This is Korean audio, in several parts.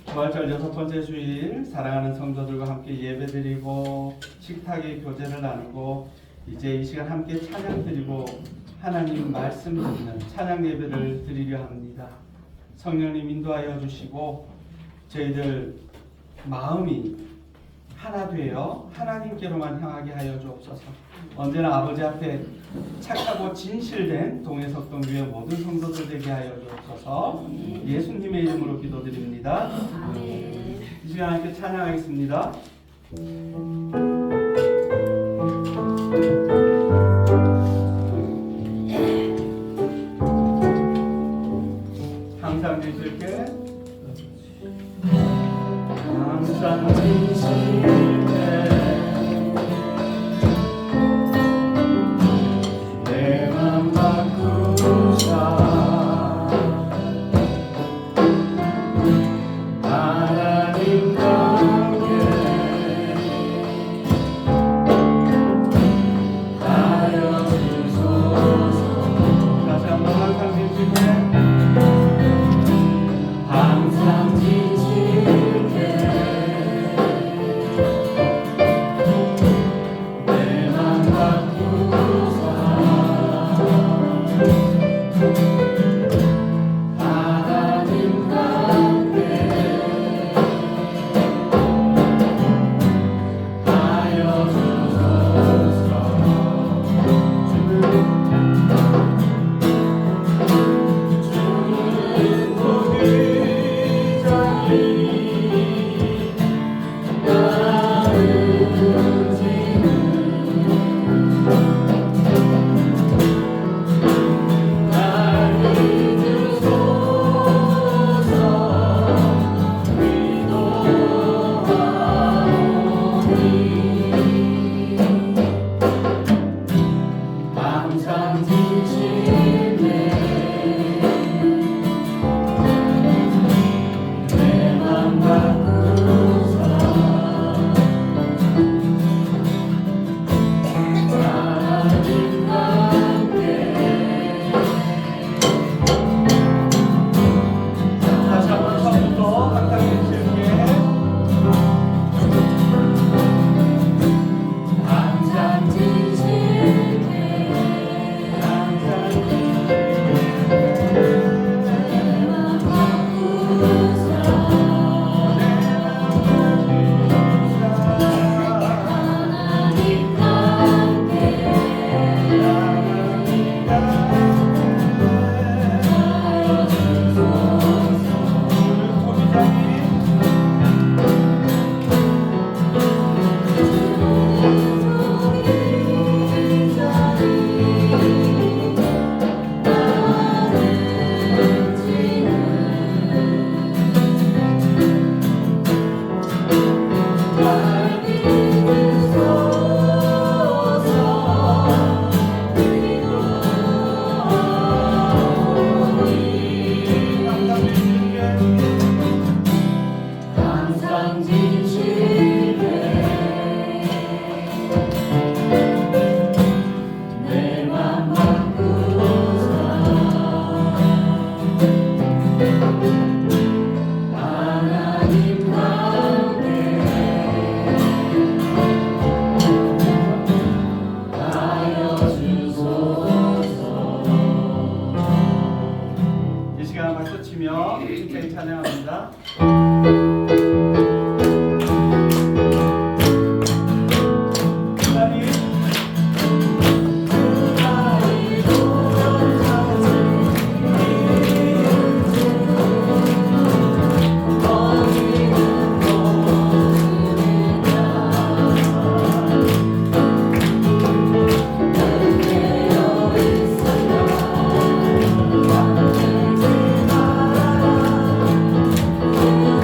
부활절 6번째 주일 사랑하는 성도들과 함께 예배드리고 식탁의 교제를 나누고 이제 이 시간 함께 찬양 드리고 하나님 말씀 듣는 찬양 예배를 드리려 합니다. 성령님 인도하여 주시고 저희들 마음이 하나 되어 하나님께로만 향하게 하여 주옵소서. 언제나 아버지 앞에 착하고 진실된 동해석동교회 모든 성도들 되게 하여 주옵소서. 예수님의 이름으로 기도드립니다. 이 시간 함께 찬양하겠습니다. 항상 주실게 항상 주실게 내 맘 바꾸사 하나님과 함께 하여 주소서. 다시 한번 항상 주실게 항상 지칠게 내 맘 바꾸사 하나님과 함께 하여 주소서. 주는 보기 자리 나는 지는 날 믿으소서. 위로하오니 항상 지치네 내 맘 바꾸사 하나님과 함께. 다시 한번 처음부터 항상 주실게 항상 지칠게 항상 항상 지칠게 내 맘 바꾸사 하나님과 함께 하여 주소서. 이 시간 박수 치며 힘차게 찬양합니다. 내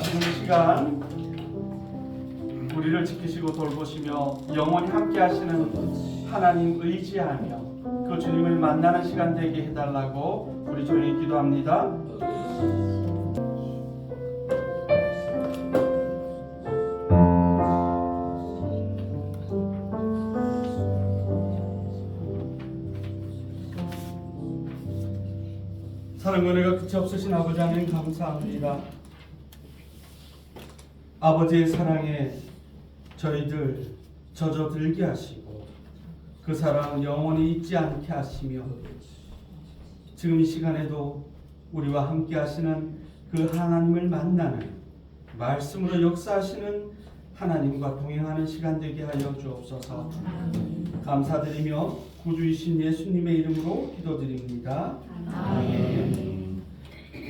지금 이 시간 우리를 지키시고 돌보시며 영원히 함께 하시는 하나님 의지하며 그 주님을 만나는 시간 되게 해달라고 우리 조용히 기도합니다. 사랑과 은혜가 끝이 없으신 아버지 하나님 감사합니다. 아버지의 사랑에 저희들 젖어들게 하시고 그 사랑 영원히 잊지 않게 하시며 지금 이 시간에도 우리와 함께 하시는 그 하나님을 만나는 말씀으로 역사하시는 하나님과 동행하는 시간 되게 하여 주옵소서. 감사드리며 구주이신 예수님의 이름으로 기도드립니다. 아멘.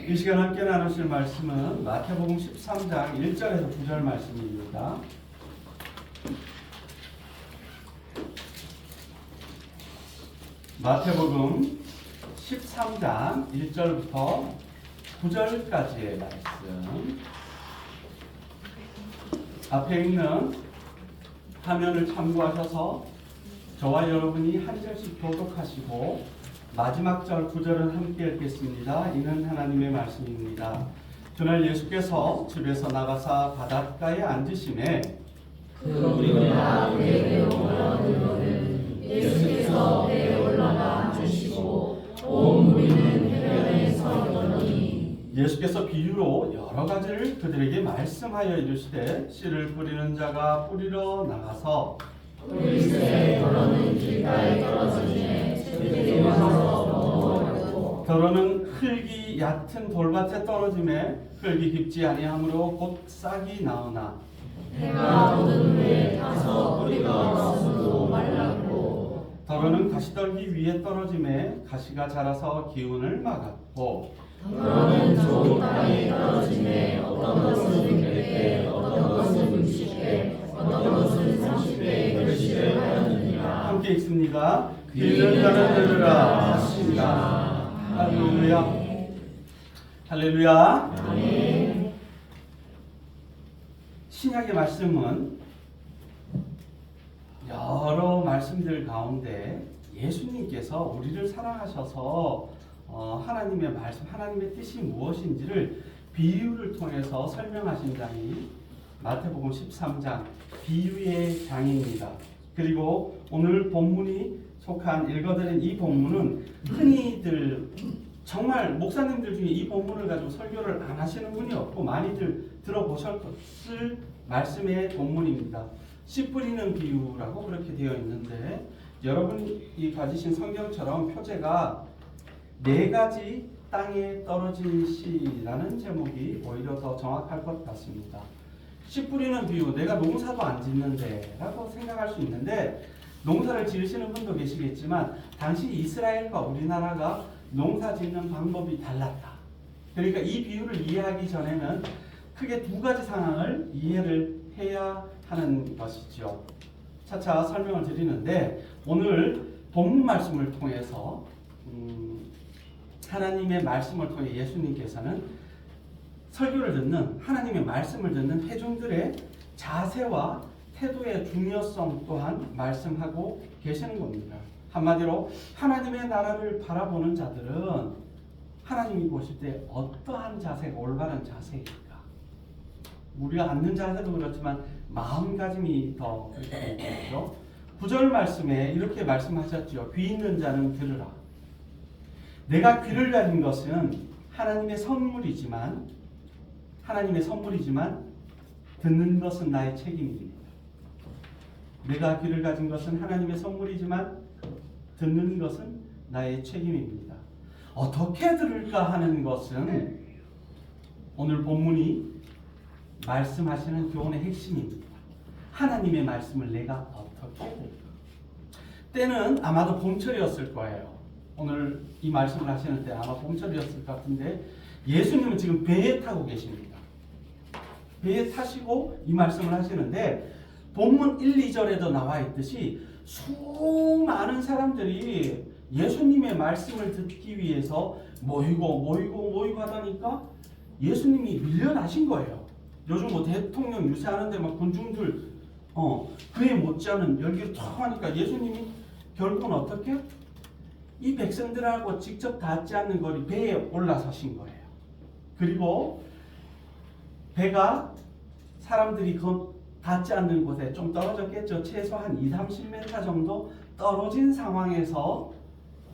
이 시간 함께 나누실 말씀은 마태복음 13장 1절에서 9절 말씀입니다. 마태복음 13장 1절부터 9절까지의 말씀. 앞에 있는 화면을 참고하셔서 저와 여러분이 한 절씩 교독하시고 마지막 절 9절은 함께 읽겠습니다. 이는 하나님의 말씀입니다. 그날 예수께서 집에서 나가사 바닷가에 앉으심에 그러므리라 우리에게 오라는 예수께서 배에 올라가 앉으시고 온 무리는 해변에 서 있더니 예수께서 비유로 여러 가지를 그들에게 말씀하여 이르시되 씨를 뿌리는 자가 뿌리러 나가서 뿌리새 더러는 길가에 떨어지매 새들이 와서 먹어버렸고 더러는 흙이 얕은 돌밭에 떨어지매 흙이 깊지 아니하므로 곧 싹이 나오나 해가 오른 후에 타서 뿌리가 없어도 말랐고 더러는 가시떨기 위에 떨어지매 가시가 자라서 기운을 막았고 더러는 좋은 땅에 떨어지매 어떤 것은 100배 어떤 것은 60배 어떤 것은 30배 결실을 하였느니라. 함께 읽습니다. 듣는 자는 들으라 하십니다. 할렐루야. 할렐루야. 아멘. 신약의 말씀은 여러 말씀들 가운데 예수님께서 우리를 사랑하셔서 하나님의 말씀, 하나님의 뜻이 무엇인지를 비유를 통해서 설명하신 장이 마태복음 13장 비유의 장입니다. 그리고 오늘 본문이 속한 읽어드린 이 본문은 흔히들 정말 목사님들 중에 이 본문을 가지고 설교를 안 하시는 분이 없고 많이들 들어보셨을 말씀의 본문입니다. 씨 뿌리는 비유라고 그렇게 되어 있는데 여러분이 가지신 성경처럼 표제가 4가지 땅에 떨어진 씨라는 제목이 오히려 더 정확할 것 같습니다. 씨 뿌리는 비유, 내가 농사도 안 짓는데 라고 생각할 수 있는데 농사를 지으시는 분도 계시겠지만 당시 이스라엘과 우리나라가 농사 짓는 방법이 달랐다. 그러니까 이 비유를 이해하기 전에는 크게 2가지 상황을 이해를 해야 하는 것이죠. 차차 설명을 드리는데 오늘 본문 말씀을 통해서 하나님의 말씀을 통해 예수님께서는 설교를 듣는 하나님의 말씀을 듣는 회중들의 자세와 태도의 중요성 또한 말씀하고 계시는 겁니다. 한마디로 하나님의 나라를 바라보는 자들은 하나님이 보실 때 어떠한 자세가 올바른 자세일까? 우리가 앉는 자세도 그렇지만 마음가짐이 더 그렇게 되죠. 9절 말씀에 이렇게 말씀하셨죠. 귀 있는 자는 들으라. 내가 귀를 가진 것은 하나님의 선물이지만 듣는 것은 나의 책임입니다. 내가 귀를 가진 것은 하나님의 선물이지만 듣는 것은 나의 책임입니다. 어떻게 들을까 하는 것은 오늘 본문이 말씀하시는 교훈의 핵심입니다. 하나님의 말씀을 내가 어떻게 들을까? 때는 아마도 봄철이었을 거예요. 오늘 이 말씀을 하시는 때 아마 봄철이었을 것 같은데 예수님은 지금 배에 타고 계십니다. 배에 타시고 이 말씀을 하시는데 본문 1, 2절에도 나와 있듯이 수많은 사람들이 예수님의 말씀을 듣기 위해서 모이고 하다니까 예수님이 밀려나신 거예요. 요즘 뭐 대통령 유세하는데 막 군중들 그에 못지않은 열기를 탁 하니까 예수님이 결국은 어떻게? 이 백성들하고 직접 닿지 않는 거리 배에 올라서신 거예요. 그리고 배가 사람들이 닿지 않는 곳에 좀 떨어졌겠죠. 최소한 20-30m 정도 떨어진 상황에서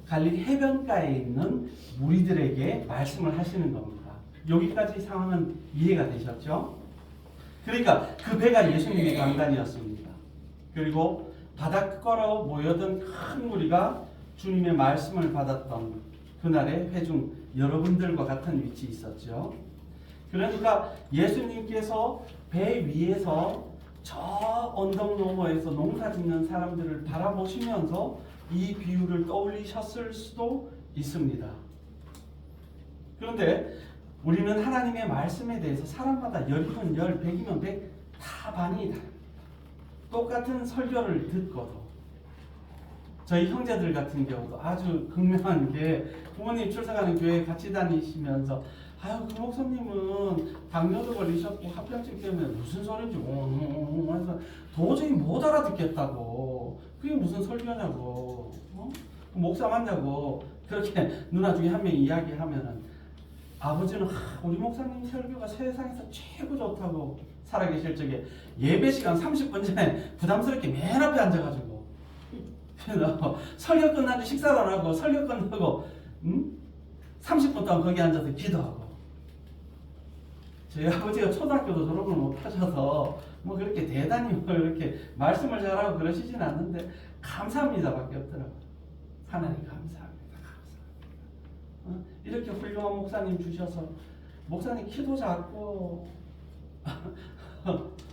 갈릴리 해변가에 있는 무리들에게 말씀을 하시는 겁니다. 여기까지 상황은 이해가 되셨죠? 그러니까 그 배가 예수님의 강단이었습니다. 그리고 바닷가로 모여든 큰 무리가 주님의 말씀을 받았던 그날의 회중 여러분들과 같은 위치에 있었죠. 그러니까 예수님께서 배 위에서 저 언덕 너머에서 농사 짓는 사람들을 바라보시면서 이 비유를 떠올리셨을 수도 있습니다. 그런데 우리는 하나님의 말씀에 대해서 사람마다 10이면 10, 100이면 100 다 반응이 다릅니다. 똑같은 설교를 듣고도 저희 형제들 같은 경우도 아주 극명한 게 부모님 출석하는 교회 같이 다니시면서 아유 그 목사님은 당뇨도 걸리셨고 합병증 때문에 무슨 소린지 해서 도저히 못 알아듣겠다고 그게 무슨 설교냐고 목사 맞냐고 그렇게 누나 중에 한 명이 이야기하면은 아버지는 우리 목사님 설교가 세상에서 최고 좋다고 살아계실 적에 예배 시간 30분 전에 부담스럽게 맨 앞에 앉아가지고 설교 끝나고 식사도 안 하고 설교 끝나고 30분 동안 거기 앉아서 기도하고 저희 아버지가 초등학교도 졸업을 못하셔서 뭐 그렇게 대단히 뭐 이렇게 말씀을 잘하고 그러시진 않는데 감사합니다 밖에 없더라고요. 하나님 감사합니다. 이렇게 훌륭한 목사님 주셔서 목사님 키도 작고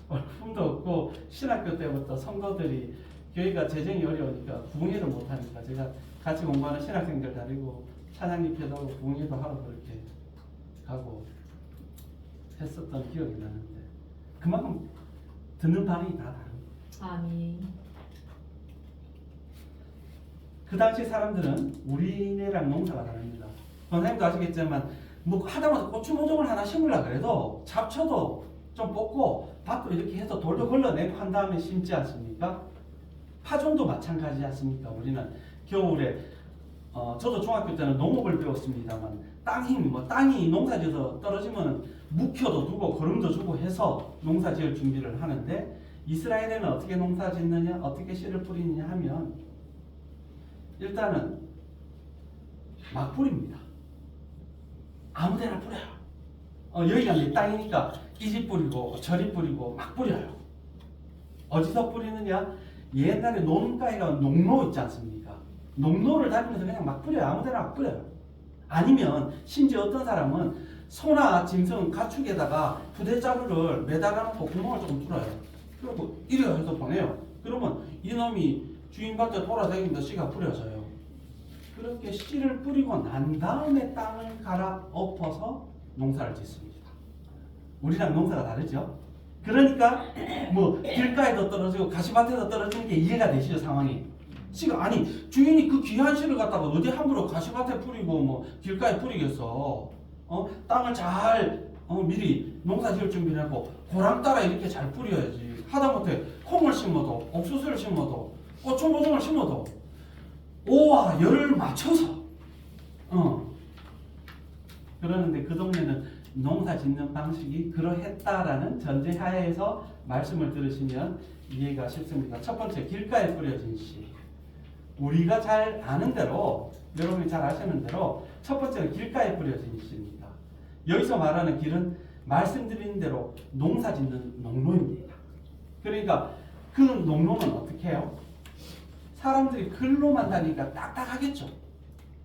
얼품도 없고 신학교 때부터 성도들이 교회가 재정이 어려우니까 부흥회를 못하니까 제가 같이 공부하는 신학생들 다니고 찬양립회도 하고 부흥회도 하러 그렇게 가고 했었던 기억이 나는데 그만큼 듣는 반응이 다 다릅니다. 아멘. 그 당시 사람들은 우리네랑 농사가 다릅니다. 선생님도 아시겠지만 뭐 하다못해 고추 모종을 하나 심으려고 그래도 잡초도 좀 뽑고 밭도 이렇게 해서 돌도 걸러내고 한 다음에 심지 않습니까? 파종도 마찬가지 않습니까? 우리는 겨울에 저도 중학교 때는 농업을 배웠습니다만 땅이 농사지어서 떨어지면 묵혀도 두고 거름도 주고 해서 농사지을 준비를 하는데 이스라엘에는 어떻게 농사짓느냐 어떻게 씨를 뿌리느냐 하면 일단은 막 뿌립니다. 아무데나 뿌려요. 여기가 내 땅이니까 이 집 뿌리고 저리 뿌리고 막 뿌려요. 어디서 뿌리느냐? 옛날에 논가에 가면 농로 있지 않습니까? 농로를 다니면서 그냥 막 뿌려요. 아무데나 막 뿌려요. 아니면 심지어 어떤 사람은 소나 짐승 가축에다가 부대자루를 매달아 놓고 구멍을 조금 뚫어요. 그리고 이래 해서 보내요. 그러면 이놈이 주인한테 돌아다니면서 씨가 뿌려져요. 그렇게 씨를 뿌리고 난 다음에 땅을 갈아엎어서 농사를 짓습니다. 우리랑 농사가 다르죠? 그러니까 뭐 길가에도 떨어지고 가시밭에도 떨어지는 게 이해가 되시죠 상황이? 씨가 아니 주인이 그 귀한 씨를 갖다가 어디 함부로 가시밭에 뿌리고 뭐 길가에 뿌리겠어? 땅을 잘 미리 농사 지을 준비를 하고 고랑 따라 이렇게 잘 뿌려야지. 하다못해 콩을 심어도 옥수수를 심어도 고추 모종을 심어도 오와 열을 맞춰서 그러는데 그 동네는 농사 짓는 방식이 그러했다라는 전제하에서 말씀을 들으시면 이해가 쉽습니다. 첫 번째 길가에 뿌려진 씨. 우리가 잘 아는 대로 여러분이 잘 아시는 대로 첫 번째는 길가에 뿌려진 씨입니다. 여기서 말하는 길은 말씀드린 대로 농사 짓는 농로입니다. 그러니까 그 농로는 어떻게 해요? 사람들이 글로만 다니니까 딱딱하겠죠.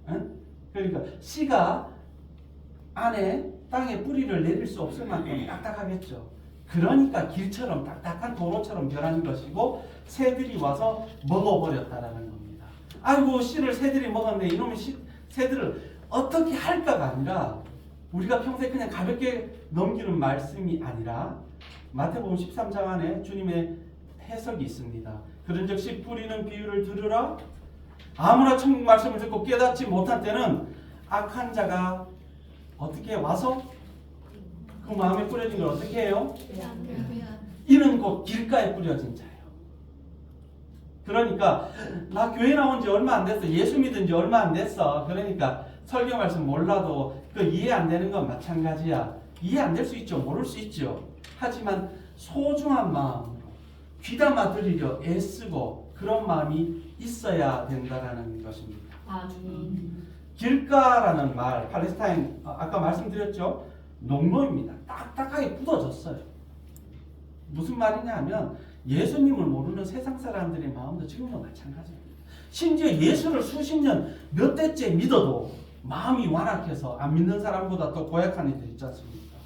응? 그러니까 씨가 안에 땅에 뿌리를 내릴 수 없을 만큼 딱딱하겠죠. 그러니까 길처럼 딱딱한 도로처럼 변한 것이고 새들이 와서 먹어버렸다라는 겁니다. 아이고 씨를 새들이 먹었네. 이놈의 새들을 어떻게 할까가 아니라 우리가 평소에 그냥 가볍게 넘기는 말씀이 아니라 마태복음 13장 안에 주님의 해석이 있습니다. 그런즉 씨 뿌리는 비유를 들으라. 아무나 천국 말씀을 듣고 깨닫지 못한 때는 악한 자가 어떻게 와서 그 마음에 뿌려진 걸 어떻게 해요? 이는 곧 길가에 뿌려진 자예요. 그러니까 나 교회 나온 지 얼마 안 됐어. 예수 믿은 지 얼마 안 됐어. 그러니까 설교 말씀 몰라도 그 이해 안 되는 건 마찬가지야. 이해 안 될 수 있죠. 모를 수 있죠. 하지만 소중한 마음으로 귀담아 들으려 애쓰고 그런 마음이 있어야 된다라는 것입니다. 길가라는 말, 팔레스타인 아까 말씀드렸죠. 농로입니다. 딱딱하게 굳어졌어요. 무슨 말이냐 하면 예수님을 모르는 세상 사람들의 마음도 지금도 마찬가지입니다. 심지어 예수를 수십 년 몇 대째 믿어도 마음이 완악해서 안 믿는 사람보다 더 고약한 이들 있지 않습니까?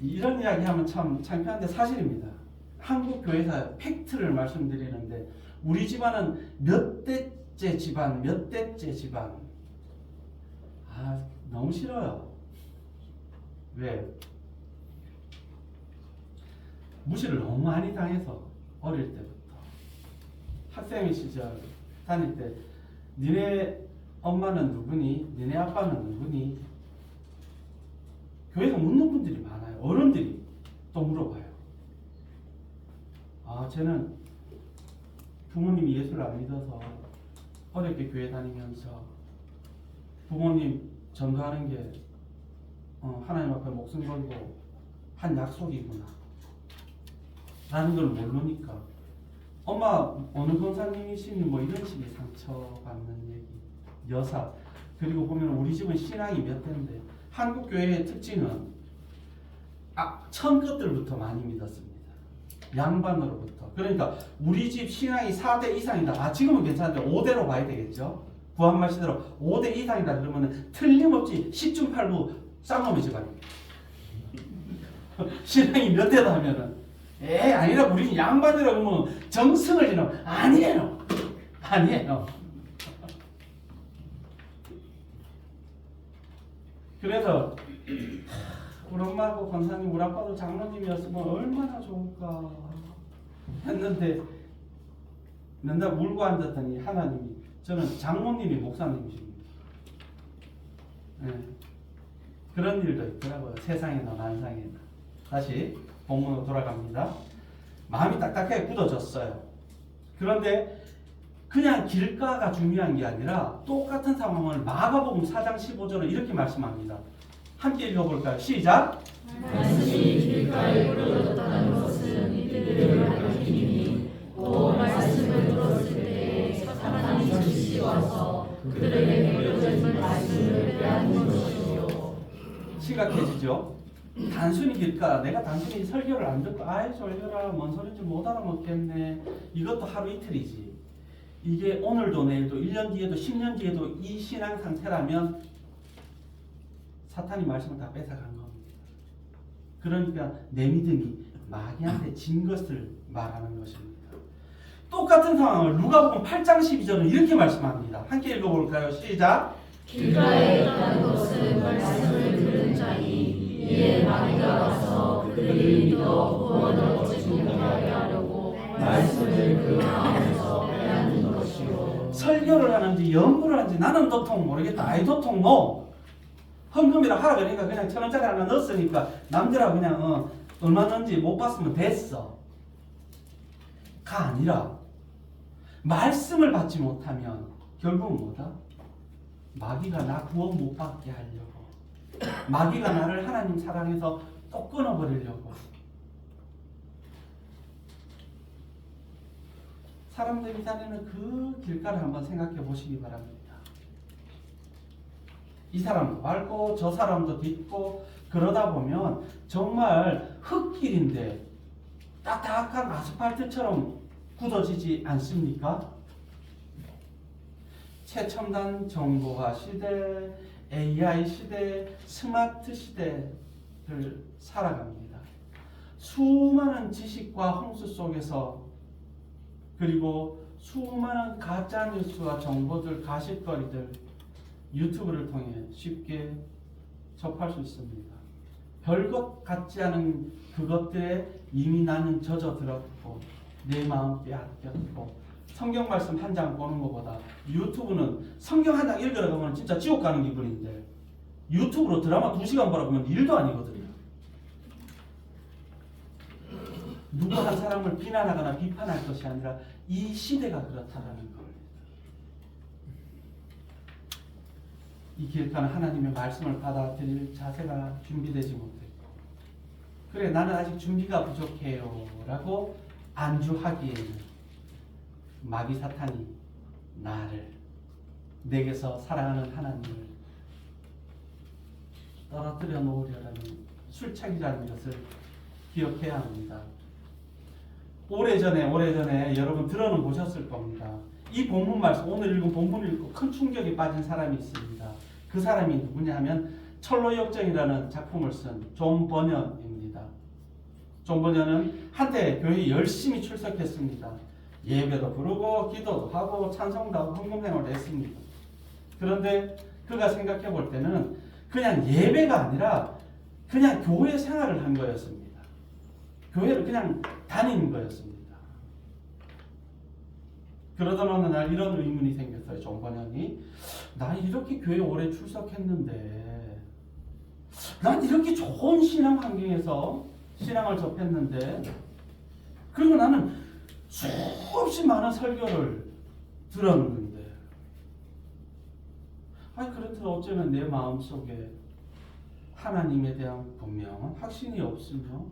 이런 이야기 하면 참 창피한데 사실입니다. 한국 교회사 팩트를 말씀드리는데 우리 집안은 몇 대째 집안, 몇 대째 집안. 너무 싫어요. 왜? 무시를 너무 많이 당해서 어릴 때부터 학생 시절 다닐 때 니네 엄마는 누구니? 니네 아빠는 누구니? 교회에서 묻는 분들이 많아요. 어른들이 또 물어봐요. 쟤는 부모님이 예수를 안 믿어서 어렵게 교회 다니면서 부모님 전도하는 게 하나님 앞에 목숨 걸고 한 약속이구나 라는 걸 모르니까 엄마 어느 권사님이시니 뭐 이런 식의 상처받는 얘기 여사. 그리고 보면 우리 집은 신앙이 몇 대인데 한국 교회의 특징은 처음 것들부터 많이 믿었습니다. 양반으로부터. 그러니까 우리 집 신앙이 4대 이상이다. 지금은 괜찮은데 5대로 봐야 되겠죠. 구한말 시대로 5대 이상이다 그러면 틀림없이 10중 8구 쌍놈의 집안입니다. 신앙이 몇 대다 하면은 아니라 우리 양반이라고 하면 정승을 지나면 아니에요. 그래서 우리 엄마하고 권사님, 우리 아빠도 장로님이었으면 얼마나 좋을까 했는데 맨날 울고 앉았더니 하나님이 저는 장모님이 목사님이십니다. 그런 일도 있더라고요. 세상에나 만상에나. 다시 본문으로 돌아갑니다. 마음이 딱딱하게 굳어졌어요. 그런데 그냥 길가가 중요한 게 아니라 똑같은 상황을 마가복음 4장 15절은 이렇게 말씀합니다. 함께 읽어볼까요? 시작! 말씀이 길가에 뿌려졌다는 것은 이들을 가리키니 또 말씀을 들었을 때 사탄이 즉시 와서 그들에게 뿌려진 말씀을 빼앗는 것이요. 심각해지죠? 단순히 길가, 내가 단순히 설교를 안 듣고 설교라 뭔 소리인지 못 알아먹겠네. 이것도 하루 이틀이지. 이게 오늘도 내일도 1년 뒤에도 10년 뒤에도 이 신앙 상태라면 사탄이 말씀을 다 뺏어간 겁니다. 그러니까 내 믿음이 마귀한테 진 것을 말하는 것입니다. 똑같은 상황을 누가복음 8장 12절은 이렇게 말씀합니다. 함께 읽어볼까요? 시작! 길가에 있다는 것은 말씀을 들은 자니 이에 마귀가 와서 그들을 믿어 구원을 얻지 못하게 하려고 말씀을 그 마음에서 빼앗는 것이요. 설교를 하는지 연구를 하는지 나는 도통 모르겠다. 도통 헌금이라 하라 그러니까 그냥 1,000원짜리 하나 넣었으니까 남들하고 그냥 얼마 넣는지 못 봤으면 됐어. 가 아니라 말씀을 받지 못하면 결국은 뭐다? 마귀가 나 구원 못 받게 하려고, 마귀가 나를 하나님 사랑해서 또 끊어버리려고. 사람들이 다니는 그 길가를 한번 생각해 보시기 바랍니다. 이 사람도 밟고 저 사람도 딛고 그러다 보면 정말 흙길인데 딱딱한 아스팔트처럼 굳어지지 않습니까? 최첨단 정보화 시대, AI 시대, 스마트 시대를 살아갑니다. 수많은 지식과 홍수 속에서 그리고 수많은 가짜뉴스와 정보들, 가십거리들 유튜브를 통해 쉽게 접할 수 있습니다. 별것 같지 않은 그것들에 이미 나는 젖어들었고 내 마음 빼앗겼고 성경 말씀 한 장 보는 것보다 유튜브는 성경 한 장 읽으러 가면 진짜 지옥 가는 기분인데 유튜브로 드라마 2시간 보라고 하면 일도 아니거든요. 누구 한 사람을 비난하거나 비판할 것이 아니라 이 시대가 그렇다라는 겁니다. 이 길가는 하나님의 말씀을 받아들일 자세가 준비되지 못했고, 그래 나는 아직 준비가 부족해요 라고 안주하기에는 마귀 사탄이 나를, 내게서 사랑하는 하나님을 떨어뜨려 놓으려는 술책이라는 것을 기억해야 합니다. 오래전에 여러분 들어는 보셨을 겁니다. 이 본문 말씀, 오늘 읽은 본문을 읽고 큰 충격에 빠진 사람이 있습니다. 그 사람이 누구냐 하면 철로역정이라는 작품을 쓴 존 버년입니다. 존 버년은 한때 교회에 열심히 출석했습니다. 예배도 부르고 기도도 하고 찬송도 하고 헌금생활도 했습니다. 그런데 그가 생각해 볼 때는 그냥 예배가 아니라 그냥 교회 생활을 한 거였습니다. 교회를 그냥 다니는 거였습니다. 그러던 어느 날 이런 의문이 생겼어요. 존 버년이, 난 이렇게 교회 오래 출석했는데, 난 이렇게 좋은 신앙 환경에서 신앙을 접했는데, 그리고 나는 수없이 많은 설교를 들었는데, 그렇다 어쩌면 내 마음속에 하나님에 대한 분명한 확신이 없으며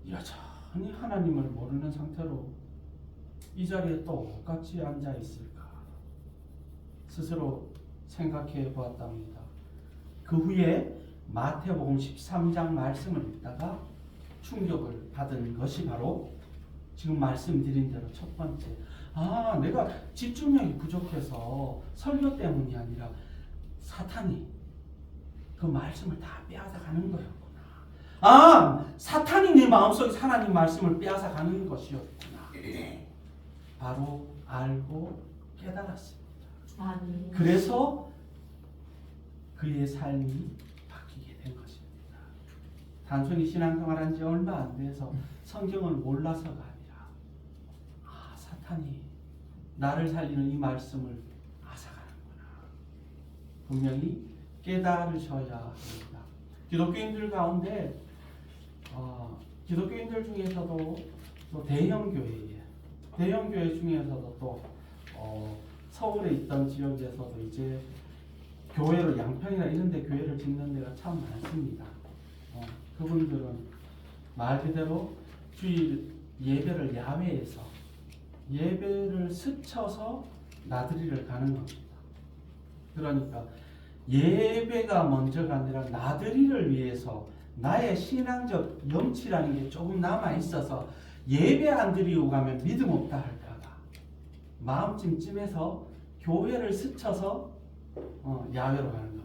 여전히 하나님을 모르는 상태로 이 자리에 똑같이 앉아 있을까 스스로 생각해 보았답니다. 그 후에 마태복음 13장 말씀을 읽다가 충격을 받은 것이 바로 지금 말씀드린 대로 첫 번째, 내가 집중력이 부족해서 설교 때문이 아니라 사탄이 그 말씀을 다 빼앗아가는 거였구나. 사탄이 내 마음속에 하나님 말씀을 빼앗아가는 것이었구나. 바로 알고 깨달았습니다. 아멘. 그래서 그의 삶이 바뀌게 된 것입니다. 단순히 신앙생활한 지 얼마 안 돼서 성경을 몰라서가 아니라 사탄이 나를 살리는 이 말씀을 앗아가는구나. 분명히 깨달으셔야 합니다. 기독교인들 가운데 기독교인들 중에서도 또 대형교회 중에서도 또 서울에 있던 지역에서도 이제 교회를 양평이나 이런 데 교회를 짓는 데가 참 많습니다. 그분들은 말 그대로 주일 예배를 야외에서 예배를 스쳐서 나들이를 가는 겁니다. 그러니까 예배가 먼저가 아니라 나들이를 위해서 나의 신앙적 염치라는 게 조금 남아 있어서 예배 안 드리고 가면 믿음 없다 할까봐 마음 찜찜해서 교회를 스쳐서 야외로 가는 겁니다.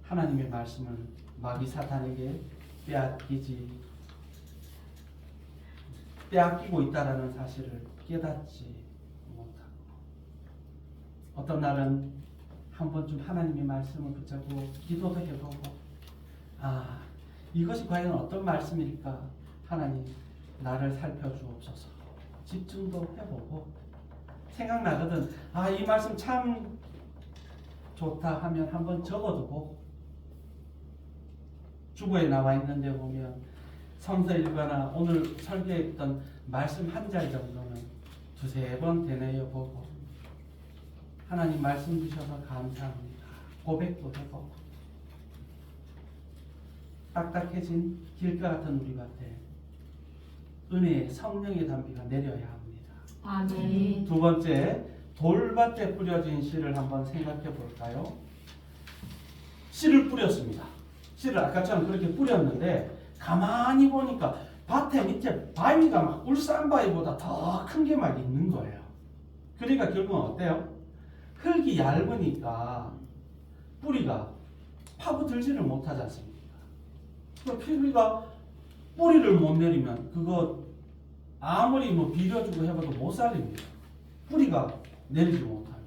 하나님의 말씀을 마귀 사탄에게 빼앗기고 있다라는 사실을 깨닫지 못하고, 어떤 날은 한 번쯤 하나님의 말씀을 붙잡고 기도도 해보고, 이것이 과연 어떤 말씀일까? 하나님 나를 살펴주옵소서. 집중도 해보고, 생각나거든 이 말씀 참 좋다 하면 한번 적어두고, 주보에 나와 있는데 보면 성서 일과나 오늘 설교했던 말씀 한 절 정도는 두세 번 되뇌어 보고, 하나님 말씀 주셔서 감사합니다 고백도 해보고, 딱딱해진 길가 같은 우리 밭에 은혜의 성령의 단비가 내려야 합니다. 아멘. 두 번째, 돌밭에 뿌려진 씨를 한번 생각해 볼까요? 씨를 뿌렸습니다. 씨를 아까처럼 그렇게 뿌렸는데 가만히 보니까 밭에 밑에 바위가 막 울산바위보다 더 큰 게 막 있는 거예요. 그러니까 결국은 어때요? 흙이 얇으니까 뿌리가 파고들지를 못하지 않습니까? 우리가 뿌리를 못 내리면 그거 아무리 비벼주고 해봐도 못 살립니다. 뿌리가 내리지 못하면.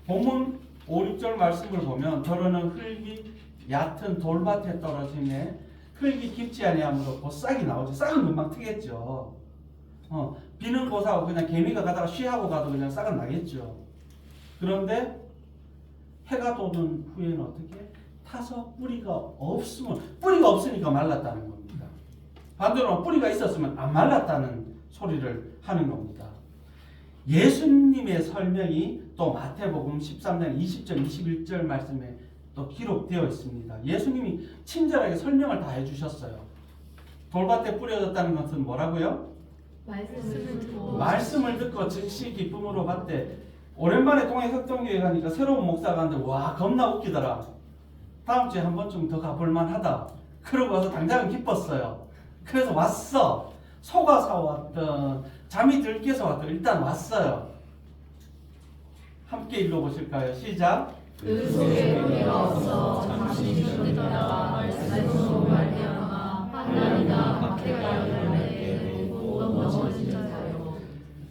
본문 5, 6절 말씀을 보면 더러는 흙이 얕은 돌밭에 떨어지네 흙이 깊지 아니하므로 곧 싹이 나오죠. 싹은 금방 트겠죠. 비는 곳하고 그냥 개미가 가다가 쉬하고 가도 그냥 싹은 나겠죠. 그런데 해가 도는 후에는 어떻게 타서 뿌리가 없으니까 말랐다는 겁니다. 반대로 뿌리가 있었으면 안 말랐다는 소리를 하는 겁니다. 예수님의 설명이 또 마태복음 13장 20절 21절 말씀에 또 기록되어 있습니다. 예수님이 친절하게 설명을 다 해주셨어요. 돌밭에 뿌려졌다는 것은 뭐라고요? 말씀을 듣고 즉시 기쁨으로 받되, 오랜만에 동해 흑동교회 가니까 새로운 목사가 왔는데 와 겁나 웃기더라. 다음 주에 한 번쯤 더 가볼만 하다. 그러고 와서 당장은 기뻤어요. 그래서 왔어. 속아서 왔던, 잠이 들 깨서 왔던, 일단 왔어요. 함께 읽어보실까요? 시작. 그 속에 뿌리가 없어 잠시 쉬었다가 말씀으로 말미암아 하나님과 박해가 일어나게 곧 넘어진 자요.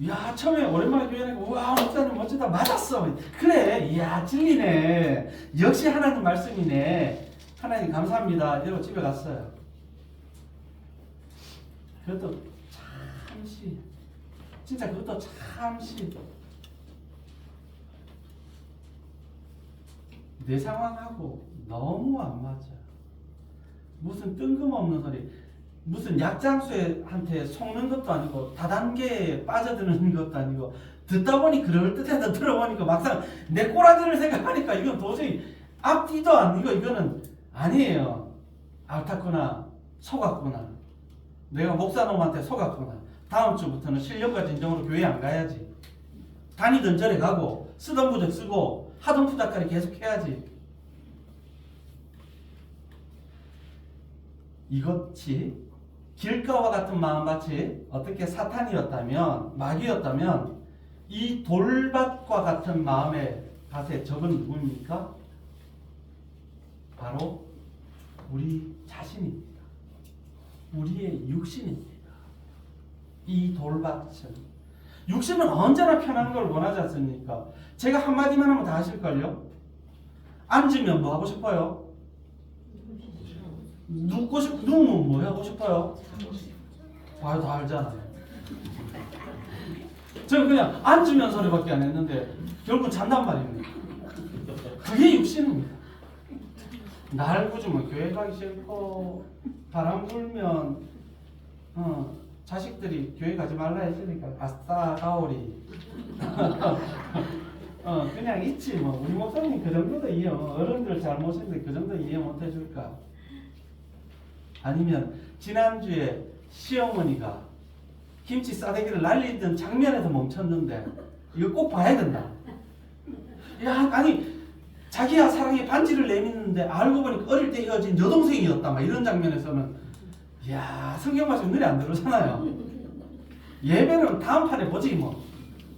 야, 처음에 오랜만에 교회 가니까 우와 목사님 멋지다. 맞았어. 그래. 이야 진리네. 역시 하나님 말씀이네. 하나님 감사합니다. 이러고 집에 갔어요. 그것도 잠시, 진짜 그것도 잠시 내 상황하고 너무 안 맞아. 무슨 뜬금없는 소리, 무슨 약장수한테 속는 것도 아니고 다단계에 빠져드는 것도 아니고, 듣다 보니 그럴듯해서 들어보니까 막상 내 꼬라지를 생각하니까 이건 도저히 앞뒤도 아니고 이거는 아니에요. 옳았구나, 속았구나, 내가 목사놈한테 속았구나. 다음 주부터는 실력과 진정으로 교회 안 가야지. 다니던 절에 가고 쓰던 부적 쓰고 하던 푸닥거리 계속 해야지. 이것이 길가와 같은 마음밭이 어떻게 사탄이었다면, 마귀였다면, 이 돌밭과 같은 마음의 밭에 적은 누구입니까? 바로 우리 자신입니다. 우리의 육신입니다. 이 돌밭은, 육신은 언제나 편한 걸 원하지 않습니까? 제가 한마디만 하면 다 하실걸요? 앉으면 뭐 하고 싶어요? 누우면 뭐 하고 싶어요? 다 알잖아요. 저는 그냥 앉으면 소리밖에 안 했는데 결국 잔단 말입니다. 그게 육신입니다. 날 구주면 교회 가기 싫고, 바람 불면 자식들이 교회 가지 말라 했으니까 아싸 가오리. 그냥 있지 뭐. 우리 목사님 그 정도도 이해, 어른들 잘못했는데 그 정도 이해 못 해줄까? 아니면 지난주에 시어머니가 김치 싸대기를 날리던 장면에서 멈췄는데 이거 꼭 봐야 된다. 야, 아니 자기야 사랑의 반지를 내미는데 알고 보니까 어릴 때 헤어진 여동생이었다, 막 이런 장면에서는 야, 성경 말씀 눈에 안 들어오잖아요. 예배는 다음 판에 보지 뭐.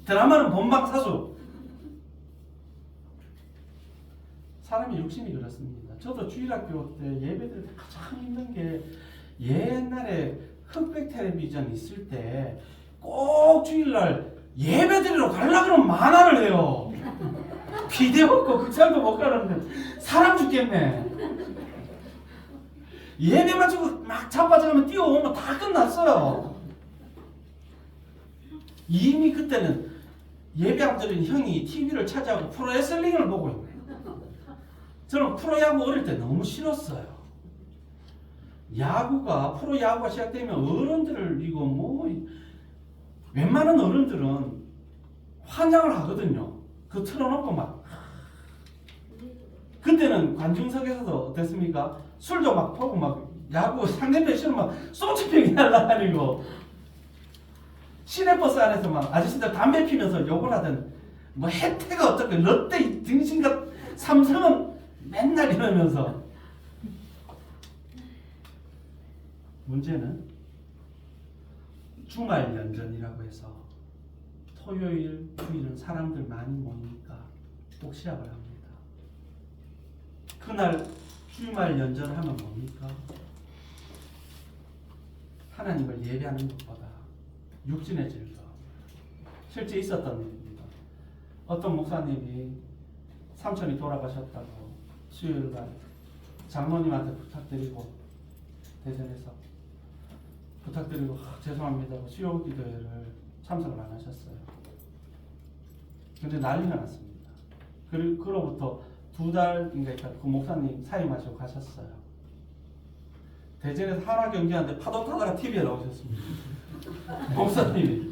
드라마는 본방사수. 사람의 육신이 그렇습니다. 저도 주일학교 때 예배드릴 때 가장 힘든 게, 옛날에 흑백 텔레비전 있을 때 꼭 주일날 예배드리러 가려고 그러면 만화를 해요. 비디오 없고 극장도 못 가는데 사람 죽겠네. 예배 마치고 막 자빠져가면 뛰어오면 다 끝났어요. 이미 그때는 예배 안 드린 형이 TV를 차지하고 프로레슬링을 보고 있네. 저는 프로야구 어릴 때 너무 싫었어요. 프로야구가 시작되면 어른들을 이거 뭐 웬만한 어른들은 환장을 하거든요. 그 틀어놓고 막. 그때는 관중석에서도 어땠습니까? 술도 막 퍼고 막 야구 상대편 싫으면 막 소주병이 날라다니고, 시내버스 안에서 막 아저씨들 담배 피면서 욕을 하던, 뭐 혜태가 어떻게 롯데 등신과 삼성은 맨날 이러면서. 문제는 주말 연전이라고 해서 토요일, 주일은 사람들 많이 모이니까 꼭 시작을 합니다. 그날 주말 연전을 하면 뭡니까? 하나님을 예배하는 것보다 육신의 즐거움. 실제 있었던 일입니다. 어떤 목사님이 삼촌이 돌아가셨다고 수요일날 장로님한테 부탁드리고, 대전에서 부탁드리고 죄송합니다 하고 수요 기도회를 참석을 안 하셨어요. 근데 난리가 났습니다. 그로부터 2달인가 있다 그 목사님 사임하시고 가셨어요. 대전에서 하나 경기하는데 파도 타다가 TV에 나오셨습니다. 목사님이.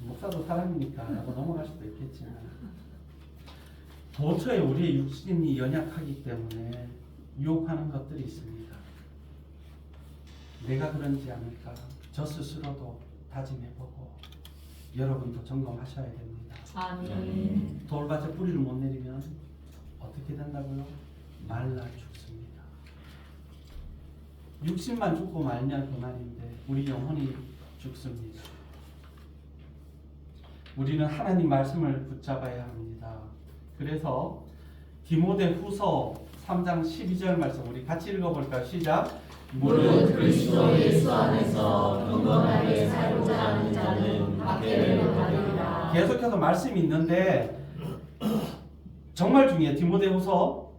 목사도 사람이니까 라고 넘어갈 수도 있겠지만 도처에 우리의 육신이 연약하기 때문에 유혹하는 것들이 있습니다. 내가 그런지 않을까 저 스스로도 다짐해보고 여러분도 점검하셔야 됩니다. 아멘. 돌밭에 뿌리를 못 내리면 어떻게 된다고요? 말라 죽습니다. 육신만 죽고 말면 그만인데 우리 영혼이 죽습니다. 우리는 하나님 말씀을 붙잡아야 합니다. 그래서 디모데후서 3장 12절 말씀 우리 같이 읽어볼까요? 시작. 무릇 그리스도 예수 안에서 평범하게 살고자 하는 자는 박해를 받으리라. 계속해서 말씀이 있는데 정말 중요해요. 디모데후서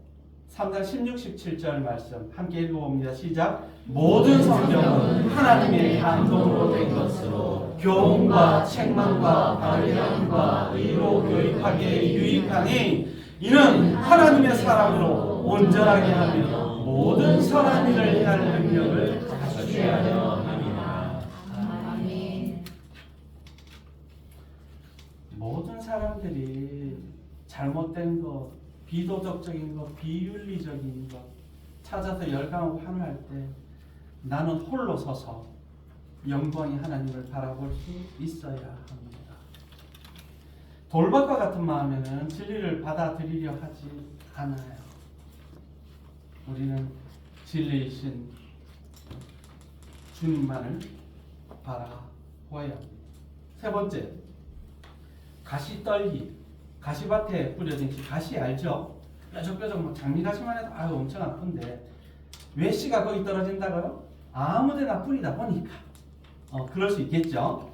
3장 16, 17절 말씀 함께 읽어봅니다. 시작. 모든 성경은 하나님의 감동으로 된 것으로 교훈과 책망과 바르게 의로 교육하기에 유익하니 이는 하나님의 사람으로 온전하게 하며 모든 선한 일을 행할 능력을 갖추게 하려 함이라. 아멘. 모든 사람들이 잘못된 것, 비도덕적인 것, 비윤리적인 것 찾아서 열광하고 환호할 때 나는 홀로 서서 영광이 하나님을 바라볼 수 있어야 합니다. 돌밭과 같은 마음에는 진리를 받아들이려 하지 않아요. 우리는 진리이신 주님만을 바라보아야 합니다. 세 번째, 가시떨기. 가시밭에 뿌려진 가시 알죠? 뾰족뾰족 뭐 장미가시만 해도 아유 엄청 아픈데 왜 씨가 거기 떨어진다고요? 아무데나 뿌리다 보니까 그럴 수 있겠죠.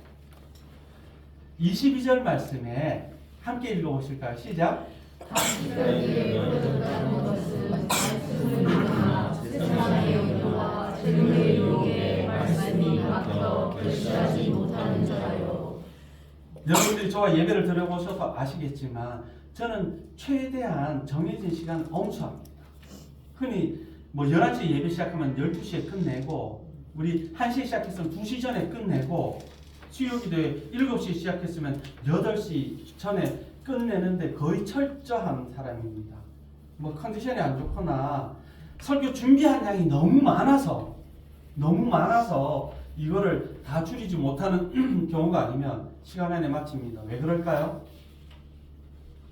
22절 말씀에 함께 읽어보실까요? 시작. 가시떨기에 뿌려졌다는 것은 말씀을 믿으나 세상의 의도와 진리의 유혹에 말씀이 박혀 결실하지 못하는 자요. 여러분들이 저와 예배를 드려보셔서 아시겠지만 저는 최대한 정해진 시간 엄수합니다. 흔히 뭐 11시에 예배 시작하면 12시에 끝내고 우리 1시에 시작했으면 2시 전에 끝내고 수요기도에 7시에 시작했으면 8시 전에 끝내는데 거의 철저한 사람입니다. 뭐 컨디션이 안 좋거나 설교 준비한 양이 너무 많아서 이거를 다 줄이지 못하는 경우가 아니면 시간 안에 마칩니다. 왜 그럴까요?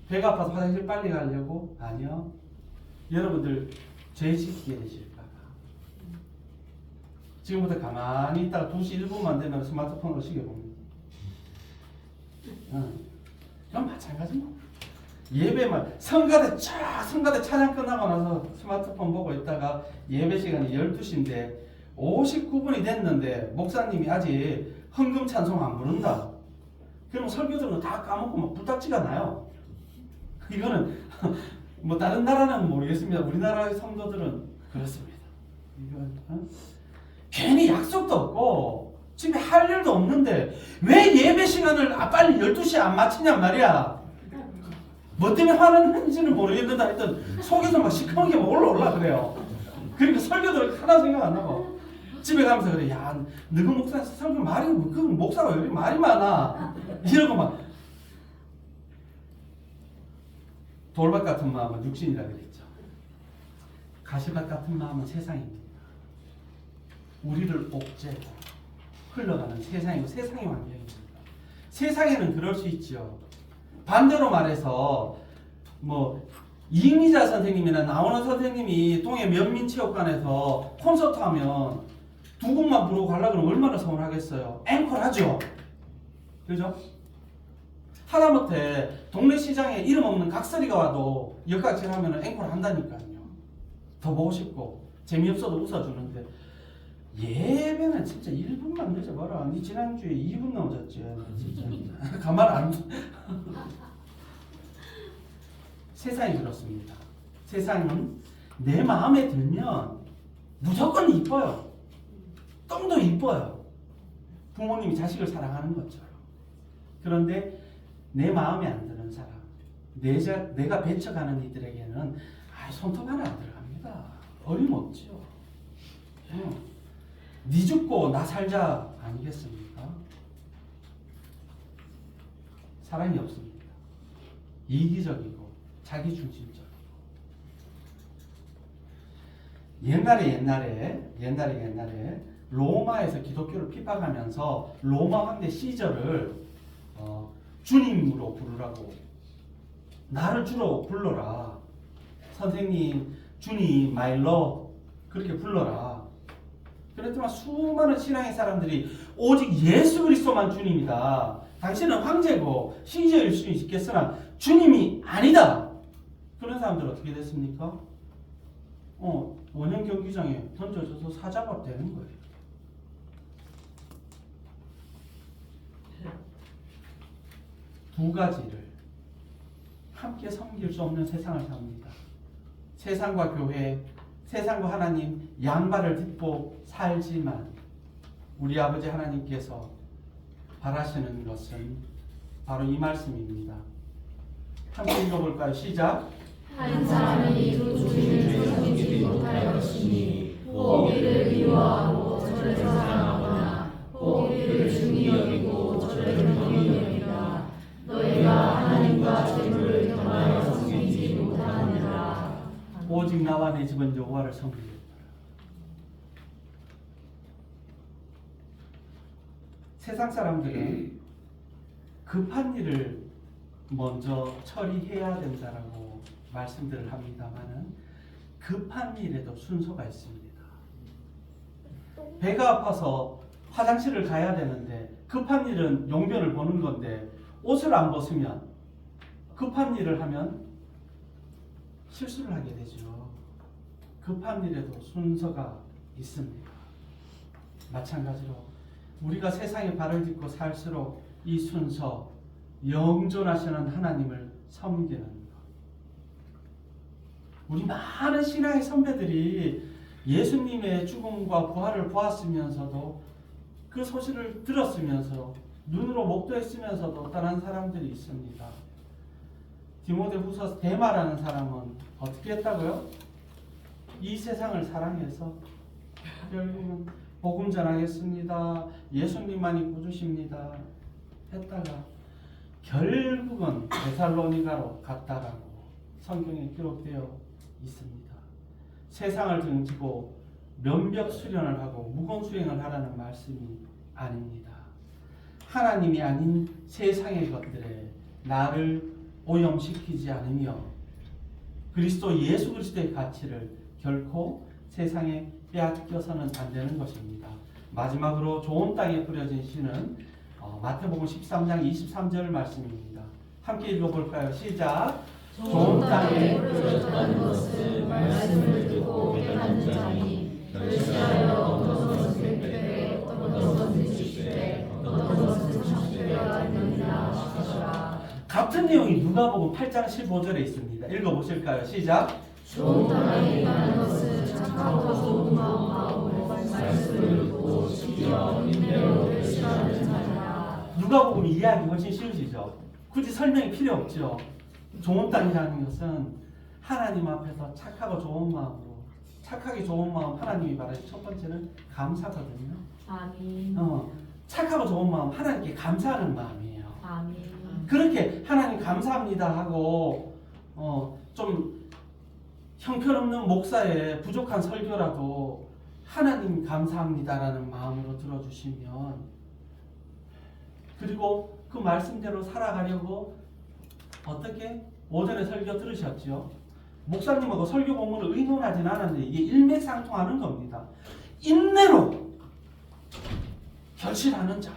배가 아파서 화장실 빨리 가려고? 아니요. 여러분들 죄 짓게 되실까봐. 지금부터 가만히 있다가 2시 1분만 되면 스마트폰으로 시계봅니다. 그럼 마찬가지 뭐. 예배만 성가대 찬양 끝나고 나서 스마트폰 보고 있다가 예배 시간이 12시인데 59분이 됐는데 목사님이 아직 헌금 찬송 안 부른다. 그럼 설교들은 다 까먹고 막 부탁지가 나요. 이거는 뭐 다른 나라는 모르겠습니다. 우리나라의 성도들은 그렇습니다. 이건 괜히 약속도 없고 집에 할 일도 없는데 왜 예배 시간을 빨리 12시에 안 마치냔 말이야. 뭐 때문에 화났는지는 모르겠는데 하여튼 속에서 막 시커먼 게 막 올라올라 그래요. 그러니까 설교들 하나 생각 안 나고 집에 가면서 그래. 야, 너그 목사 설교 말이 그 목사가 왜 이렇게 말이 많아. 이러고 막 돌밭 같은 마음은 육신이라 그랬죠. 가시밭 같은 마음은 세상입니다. 우리를 옥죄고 흘러가는 세상이고 세상의 환경입니다. 세상에는 그럴 수 있죠. 반대로 말해서 뭐 이미자 선생님이나 나오는 선생님이 동해 면민체육관에서 콘서트 하면 두 곡만 부르고 가려고 하면 얼마나 서운하겠어요. 앵콜 하죠. 그죠? 하다못해 동네 시장에 이름 없는 각설이가 와도 역각질 하면 앵콜 한다니까요. 더 보고 싶고 재미없어도 웃어주는데 예배는 진짜 1분만 늦어봐라. 니 지난주에 2분 넘어졌지. 진짜 가만 안 둬. 세상이 그렇습니다. 세상은 내 마음에 들면 무조건 이뻐요. 똥도 이뻐요. 부모님이 자식을 사랑하는 것처럼. 그런데 내 마음에 안 드는 사람, 내가 배쳐가는 이들에게는 손톱 하나 안 들어갑니다. 어림없죠. 네 죽고 나 살자 아니겠습니까? 사랑이 없습니다. 이기적이고 자기중심적이고. 옛날에 로마에서 기독교를 핍박하면서 로마 황제 시저를 주님으로 부르라고, 나를 주로 불러라, 선생님, 주님, my lord 그렇게 불러라. 그랬지만 수많은 신앙의 사람들이 오직 예수 그리스도만 주님이다, 당신은 황제고 시저일 수 있겠으나 주님이 아니다, 그런 사람들 어떻게 됐습니까? 원형 경기장에 던져져서 사자밥 되는 거예요. 두 가지를 함께 섬길 수 없는 세상을 삽니다. 세상과 교회, 세상과 하나님 양발을 딛고 살지만 우리 아버지 하나님께서 바라시는 것은 바로 이 말씀입니다. 함께 읽어볼까요? 시작. 한 사람이 두 주인을 섬기지 못할 것이니 혹 이를 미워하고 저를 사랑하거나 혹 이를 중히 여기고 저를 경히 여기라. 너희가 하나님과 재물을 겸하여 섬기지 못하느니라. 오직 나와 내 집은 여호와를 섬기겠다. 세상 사람들은 급한 일을 먼저 처리해야 된다라고 말씀들을 합니다만은 급한 일에도 순서가 있습니다. 배가 아파서 화장실을 가야 되는데 급한 일은 용변을 보는 건데 옷을 안 벗으면, 급한 일을 하면 실수를 하게 되죠. 급한 일에도 순서가 있습니다. 마찬가지로 우리가 세상에 발을 딛고 살수록 이 순서, 영존하시는 하나님을 섬기는 것. 우리 많은 신앙의 선배들이 예수님의 죽음과 부활을 보았으면서도, 그 소식을 들었으면서 눈으로 목도했으면서도 떠난 사람들이 있습니다. 디모데후서 데마라는 사람은 어떻게 했다고요? 이 세상을 사랑해서 결국은 복음 전하겠습니다, 예수님만이 구주십니다 했다가 결국은 데살로니가로 갔다라고 성경에 기록되어 있습니다. 세상을 등지고 면벽 수련을 하고 무건 수행을 하라는 말씀이 아닙니다. 하나님이 아닌 세상의 것들에 나를 오염시키지 않으며 그리스도 예수 그리스도의 가치를 결코 세상에 빼앗겨서는 안 되는 것입니다. 마지막으로 좋은 땅에 뿌려진 씨는 마태복음 13장 23절 말씀입니다. 함께 읽어볼까요? 시작. 좋은 땅에 뿌려졌다는 것은 말씀을 듣고 깨닫는 자니 결실하여 어떤 것은 100배, 어떤 것은 60배, 어떤 것은 30배가 되느니라 하시더라. 같은 내용이 누가복음 8장 15절에 있습니다. 읽어보실까요? 시작. 좋은 땅에 있다는 것은 착하고 좋은 마음으로 말씀을 듣고 지켜 인내로 결실하는 자니라. 누가복음 이해하기 훨씬 쉬우시죠? 굳이 설명이 필요 없죠. 좋은 땅이라는 것은 하나님 앞에서 착하고 좋은 마음으로, 착하게 좋은 마음, 하나님이 말하신 첫 번째는 감사거든요. 아멘. 착하고 좋은 마음, 하나님께 감사하는 마음이에요. 아멘. 그렇게 하나님 감사합니다 하고 좀 형편없는 목사의 부족한 설교라도 하나님 감사합니다라는 마음으로 들어주시면, 그리고 그 말씀대로 살아가려고 어떻게 오전에 설교 들으셨죠? 목사님하고 설교 본문을 의논하진 않았는데 이게 일맥상통하는 겁니다. 인내로 결실하는 자,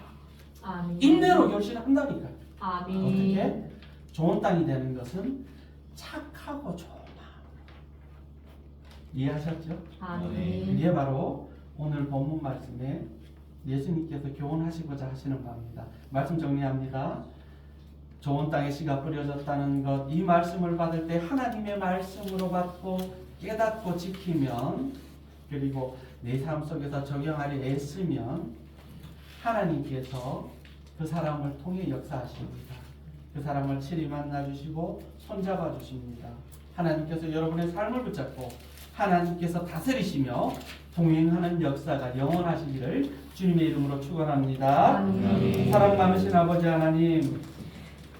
아멘. 인내로 결실한다니까요. 아멘. 어떻게? 좋은 땅이 되는 것은 착하고 좋은 마음. 이해하셨죠? 아멘. 이게 바로 오늘 본문 말씀에 예수님께서 교훈하시고자 하시는 바입니다. 말씀 정리합니다. 좋은 땅에 씨가 뿌려졌다는 것, 이 말씀을 받을 때 하나님의 말씀으로 받고 깨닫고 지키면, 그리고 내 삶 속에서 적용하려 애쓰면 하나님께서 그 사람을 통해 역사하십니다. 그 사람을 친히 만나주시고 손잡아 주십니다. 하나님께서 여러분의 삶을 붙잡고 하나님께서 다스리시며 동행하는 역사가 영원하시기를 주님의 이름으로 축원합니다. 아멘. 사랑 많으신 아버지 하나님,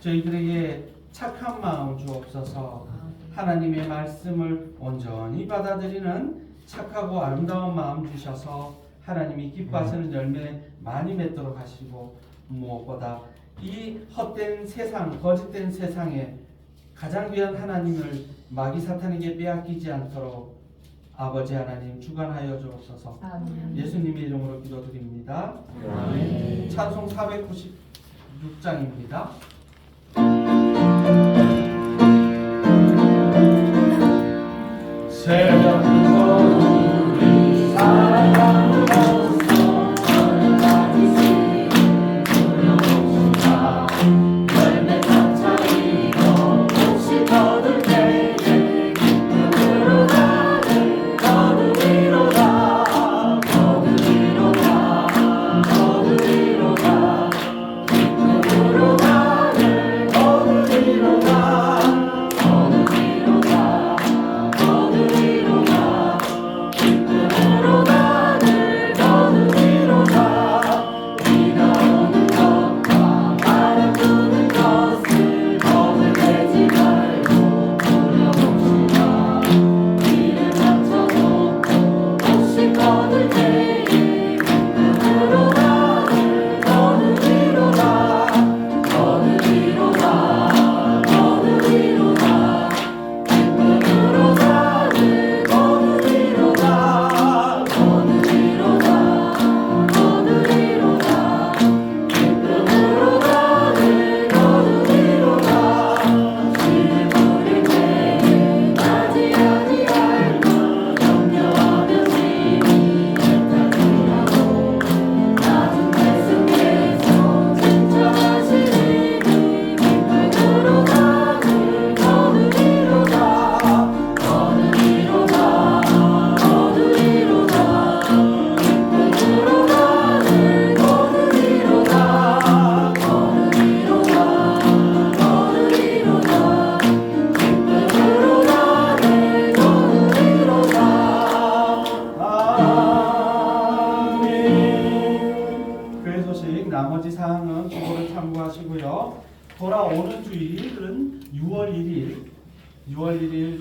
저희들에게 착한 마음 주옵소서. 하나님의 말씀을 온전히 받아들이는 착하고 아름다운 마음 주셔서 하나님이 기뻐하시는 열매 많이 맺도록 하시고, 무엇보다 이 헛된 세상, 거짓된 세상에 가장 귀한 하나님을 마귀 사탄에게 빼앗기지 않도록 아버지 하나님 주관하여 주옵소서. 아멘. 예수님의 이름으로 기도드립니다. 아멘. 찬송 496장입니다. 새벽부터 우리 사랑하면서 전까지 부려봅시다. 열매 쫓아이고 혹시 거둘 때에 기쁨으로 나를 거두리로다. 거두리로다. 거두리로다. 기쁨으로 나를 거두리로다. 거두리로다. 거두리로다. 기쁨으로 나를 거두리로다. 비가 오는 것과 바람 부는 것을 거들대지 말고 부려봅시다. 이를 맞춰놓고 혹시 거둘 때에 기쁨으로 나를 거두리로다. 거두리로다. 거두리로다. 기쁨으로 나를 거두리로다. 거두리로다. 거두리로다. 기쁨으로 나를 거두리로다. 씨를 뿌릴 때에 나지 아니할 것 염려하며 심히 애타지라고 낮은 말씀에서 쟁점하시니 기쁨으로 나를 거두리로다. 거두리로다. 거두리로다. 기쁨으로 나를 거두리로다. 거두리로다. 거두리로다. 기쁨으로 나를 거두리로다. 아멘. 교회 소식 나머지 사항은 주보를 참고하시고요. 돌아오는 주일은 6월 1일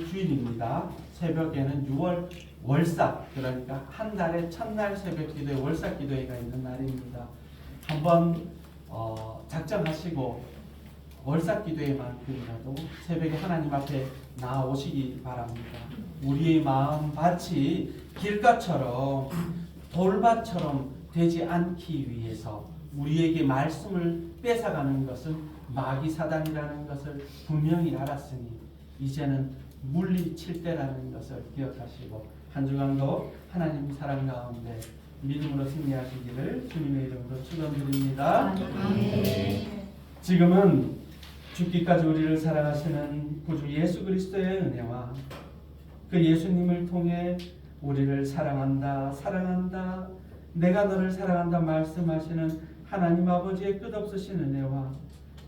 주일입니다. 새벽에는 6월 월삭, 그러니까 한 달의 첫날 새벽 기도회, 월삭 기도회가 있는 날입니다. 한번 작정하시고 월삭 기도회만큼이라도 새벽에 하나님 앞에 나오시기 바랍니다. 우리의 마음밭이 길가처럼 돌밭처럼 되지 않기 위해서 우리에게 말씀을 뺏어가는 것은 마귀 사단이라는 것을 분명히 알았으니 이제는 물리칠 때라는 것을 기억하시고 한 주간도 하나님 사랑 가운데 믿음으로 승리하시기를 주님의 이름으로 축원드립니다. 아멘. 지금은 죽기까지 우리를 사랑하시는 구주 예수 그리스도의 은혜와 그 예수님을 통해 우리를 사랑한다, 사랑한다, 내가 너를 사랑한다 말씀하시는 하나님 아버지의 끝없으신 은혜와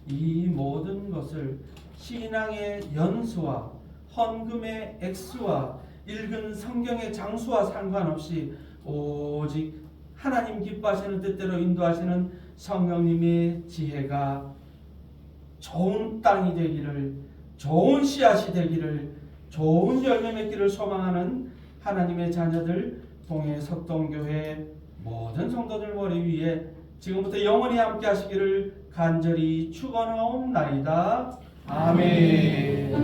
이 모든 것을 신앙의 연수와 헌금의 액수와 읽은 성경의 장수와 상관없이 오직 하나님 기뻐하시는 뜻대로 인도하시는 성령님의 지혜가 좋은 땅이 되기를, 좋은 씨앗이 되기를, 좋은 열매 맺기를 소망하는 하나님의 자녀들 동해 석동교회 모든 성도들 머리 위에 지금부터 영원히 함께 하시기를 간절히 축원하옵나이다. 아멘.